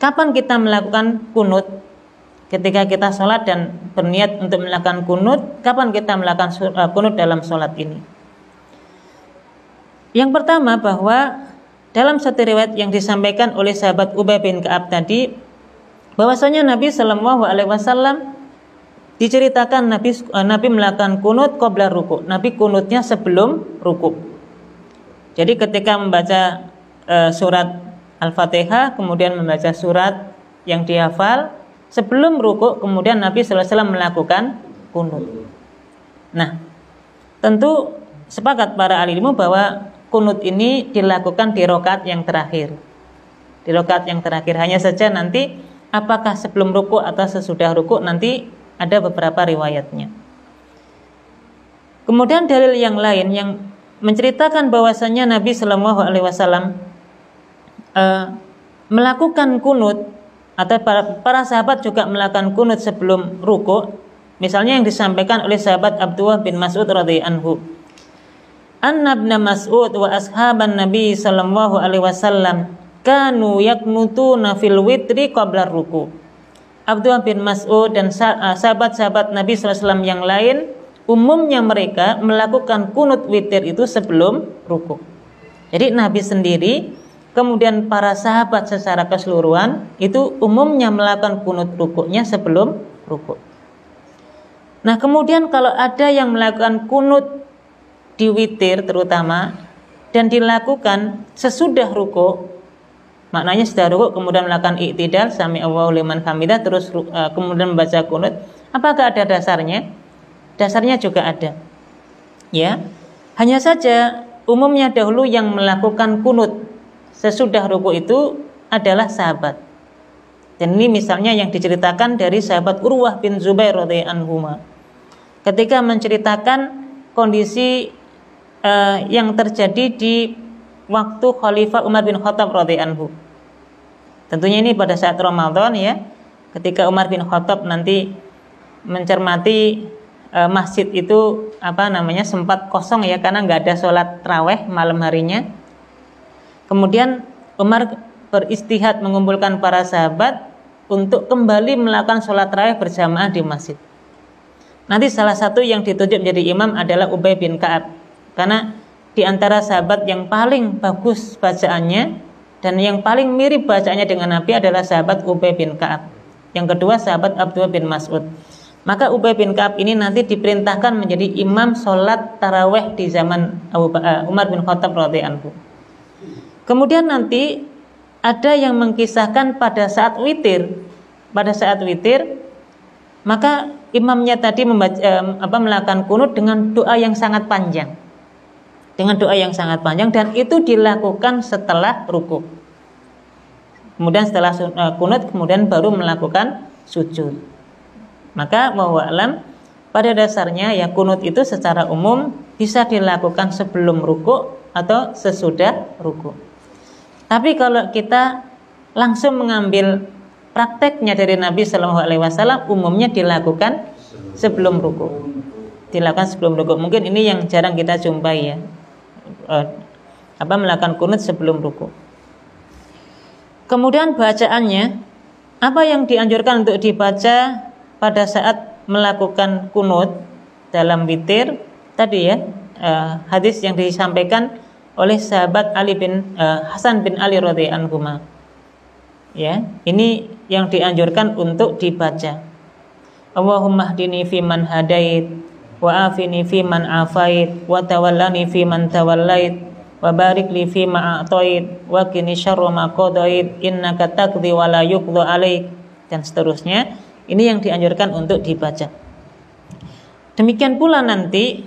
kapan kita melakukan kunut? Ketika kita sholat dan berniat untuk melakukan kunut, kapan kita melakukan kunut dalam sholat ini? Yang pertama, bahwa dalam satu riwayat yang disampaikan oleh sahabat Ubay bin Ka'ab tadi, bahwasanya Nabi Shallallahu Alaihi Wasallam diceritakan Nabi melakukan kunut qabla ruku. Nabi kunutnya sebelum ruku. Jadi ketika membaca surat Al-Fatihah, kemudian membaca surat yang dihafal, sebelum ruku kemudian Nabi Sallallahu Alaihi Wasallam melakukan kunut. Nah, tentu sepakat para ahli ilmu bahwa kunut ini dilakukan di rakaat yang terakhir. Di rakaat yang terakhir, hanya saja nanti apakah sebelum ruku atau sesudah ruku nanti ada beberapa riwayatnya. Kemudian dalil yang lain yang menceritakan bahwasanya Nabi Sallallahu Alaihi Wasallam melakukan kunut, atau para sahabat juga melakukan kunut sebelum ruku. Misalnya yang disampaikan oleh sahabat Abdullah bin Mas'ud radhiyallahu anhu, Anna ibn Mas'ud wa ashaban Nabi sallallahu alaihi wasallam kanu yaknutuna fil witri qabla ruku. Abdullah bin Mas'ud dan sahabat-sahabat Nabi sallallahu alaihi wasallam yang lain, umumnya mereka melakukan kunut witir itu sebelum ruku. Jadi Nabi sendiri, kemudian para sahabat secara keseluruhan itu umumnya melakukan kunut rukuknya sebelum rukuk. Nah, kemudian kalau ada yang melakukan kunut di witir terutama dan dilakukan sesudah rukuk, maknanya sudah rukuk kemudian melakukan i'tidal sami Allahu liman hamidah, terus kemudian membaca kunut, apakah ada dasarnya? Dasarnya juga ada. Ya. Hanya saja umumnya dahulu yang melakukan kunut sesudah ruku itu adalah sahabat. Dan ini misalnya yang diceritakan dari sahabat Urwah bin Zubair radhiyallahu anhu, ketika menceritakan kondisi yang terjadi di waktu Khalifah Umar bin Khattab radhiyallahu anhu. Tentunya ini pada saat Ramadan, ya, ketika Umar bin Khattab nanti mencermati masjid itu sempat kosong, ya, karena nggak ada sholat tarawih malam harinya. Kemudian Umar beristihad mengumpulkan para sahabat untuk kembali melakukan sholat tarawih berjamaah di masjid. Nanti salah satu yang ditunjuk menjadi imam adalah Ubay bin Ka'ab, karena di antara sahabat yang paling bagus bacaannya dan yang paling mirip bacaannya dengan Nabi adalah sahabat Ubay bin Ka'ab. Yang kedua sahabat Abdullah bin Mas'ud. Maka Ubay bin Ka'ab ini nanti diperintahkan menjadi imam sholat tarawih di zaman Umar bin Khattab radhiyallahu anhu. Kemudian nanti ada yang mengkisahkan pada saat witir, maka imamnya tadi melakukan kunut dengan doa yang sangat panjang, dan itu dilakukan setelah ruku. Kemudian setelah kunut, kemudian baru melakukan sujud. Maka wallahu a'lam, pada dasarnya ya kunut itu secara umum bisa dilakukan sebelum ruku atau sesudah ruku. Tapi kalau kita langsung mengambil prakteknya dari Nabi Shallallahu Alaihi Wasallam, umumnya dilakukan sebelum ruku. Mungkin ini yang jarang kita jumpai, ya, melakukan kunut sebelum ruku. Kemudian bacaannya, apa yang dianjurkan untuk dibaca pada saat melakukan kunut dalam witir tadi, ya, hadis yang disampaikan oleh sahabat Hasan bin Ali radhiyallahu anhu. Ya, ini yang dianjurkan untuk dibaca. Allahumma hdini fi man hadait, wa afini fi man afait, wa tawallani fi man tawallait, wa barik li fi ma a'tait, wa qini syarra ma qadait, innaka taqdi wa la yuqda alaik, dan seterusnya. Ini yang dianjurkan untuk dibaca. Demikian pula nanti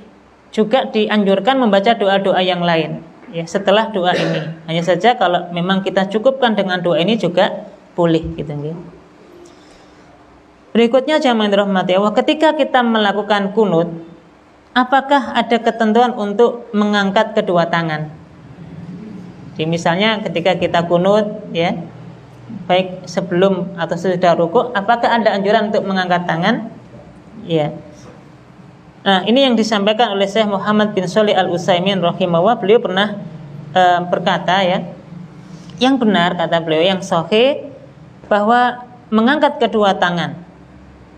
juga dianjurkan membaca doa-doa yang lain, ya, setelah doa ini. Hanya saja kalau memang kita cukupkan dengan doa ini juga boleh, gitu, ya. Berikutnya jamaah dirahmati Allah, ketika kita melakukan kunut, apakah ada ketentuan untuk mengangkat kedua tangan? Jadi misalnya ketika kita kunut, ya, baik sebelum atau sesudah ruku, apakah ada anjuran untuk mengangkat tangan? Ya. Nah, ini yang disampaikan oleh Syekh Muhammad bin Shalih Al-Utsaimin rahimahullah. Beliau pernah berkata, ya, yang benar, kata beliau, yang sahih, bahwa mengangkat kedua tangan.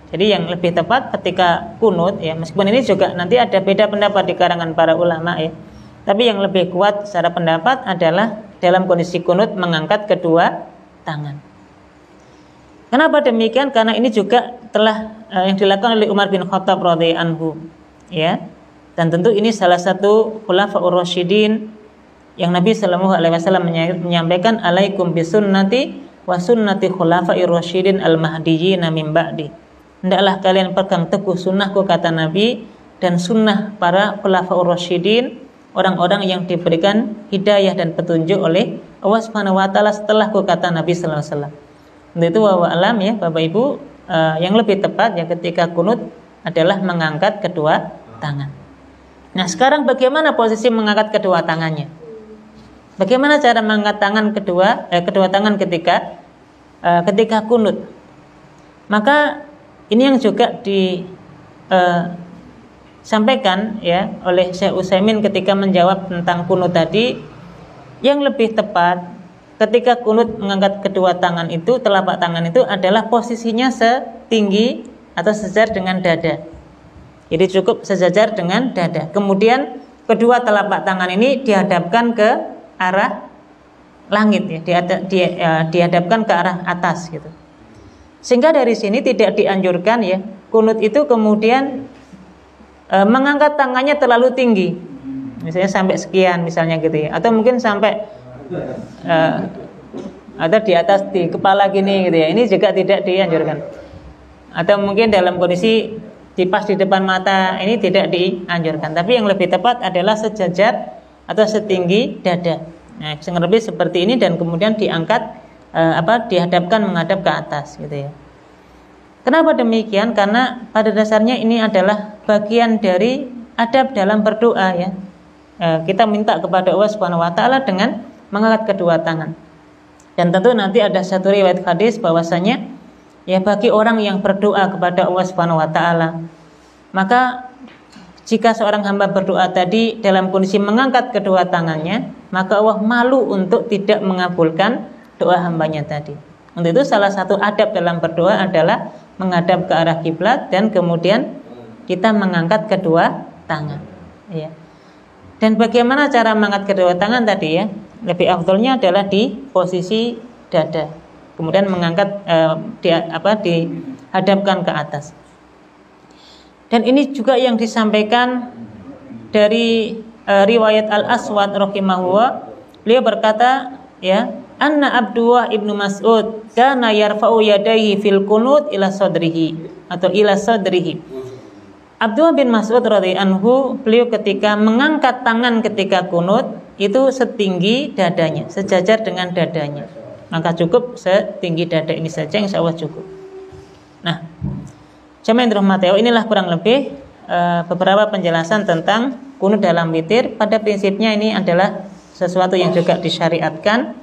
Jadi yang lebih tepat ketika kunut ya, meskipun ini juga nanti ada beda pendapat di kalangan para ulama ya. Tapi yang lebih kuat secara pendapat adalah dalam kondisi kunut mengangkat kedua tangan. Kenapa demikian? Karena ini juga telah yang dilakukan oleh Umar bin Khattab radhiyallahu anhu ya. Dan tentu ini salah satu khulafaur rasyidin yang Nabi sallallahu alaihi wasallam menyampaikan, alaikum bisunnati wa sunnati khulafair rasyidin al-mahdiyyin min ba'di. Hendaklah kalian pegang teguh sunnahku, kata Nabi, dan sunnah para khulafaur rasyidin, orang-orang yang diberikan hidayah dan petunjuk oleh Allah Subhanahu wa taala setelahku, kata Nabi sallallahu alaihi wasallam. Untuk itu wa alam ya Bapak Ibu, yang lebih tepat ya ketika kunut adalah mengangkat kedua tangan. Nah, sekarang bagaimana posisi mengangkat kedua tangannya? Bagaimana cara mengangkat tangan kedua tangan ketika kunut? Maka ini yang juga disampaikan ya oleh Syekh Utsaimin ketika menjawab tentang kunut tadi. Yang lebih tepat ketika kunut mengangkat kedua tangan itu, telapak tangan itu adalah posisinya setinggi atau sejajar dengan dada. Jadi cukup sejajar dengan dada. Kemudian kedua telapak tangan ini dihadapkan ke arah langit ya, dihadapkan ke arah atas gitu. Sehingga dari sini tidak dianjurkan ya kunut itu kemudian mengangkat tangannya terlalu tinggi, misalnya sampai sekian misalnya gitu ya, atau mungkin sampai atau di atas di kepala gini gitu ya. Ini juga tidak dianjurkan. Atau mungkin dalam kondisi pas di depan mata, ini tidak dianjurkan. Tapi yang lebih tepat adalah sejajar atau setinggi dada. Nah, lebih seperti ini dan kemudian diangkat dihadapkan menghadap ke atas gitu ya. Kenapa demikian? Karena pada dasarnya ini adalah bagian dari adab dalam berdoa ya. Kita minta kepada Allah Subhanahu wa taala dengan mengangkat kedua tangan. Dan tentu nanti ada satu riwayat hadis bahwasanya ya bagi orang yang berdoa kepada Allah Subhanahu wa taala, maka jika seorang hamba berdoa tadi dalam kondisi mengangkat kedua tangannya, maka Allah malu untuk tidak mengabulkan doa hambanya tadi. Untuk itu salah satu adab dalam berdoa adalah menghadap ke arah kiblat dan kemudian kita mengangkat kedua tangan ya. Dan bagaimana cara mengangkat kedua tangan tadi ya? Lebih afdolnya adalah di posisi dada. Kemudian mengangkat dihadapkan ke atas. Dan ini juga yang disampaikan dari riwayat Al-Aswad rahimahullah. Beliau berkata ya, anna Abdullah ibnu Mas'ud kana yarfa'u yadayhi fil qunut ila sadrihi atau ila sadrihi. Abdullah bin Mas'ud radhiyallahu anhu, beliau ketika mengangkat tangan ketika kunut itu setinggi dadanya, sejajar dengan dadanya. Maka cukup setinggi dada ini saja, insya Allah cukup. Nah, jemaah yang dirahmati Allah, inilah kurang lebih beberapa penjelasan tentang kunut dalam witir. Pada prinsipnya ini adalah sesuatu yang juga disyariatkan,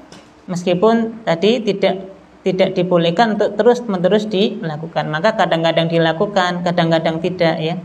meskipun tadi tidak dibolehkan untuk terus-menerus dilakukan. Maka kadang-kadang dilakukan, kadang-kadang tidak ya.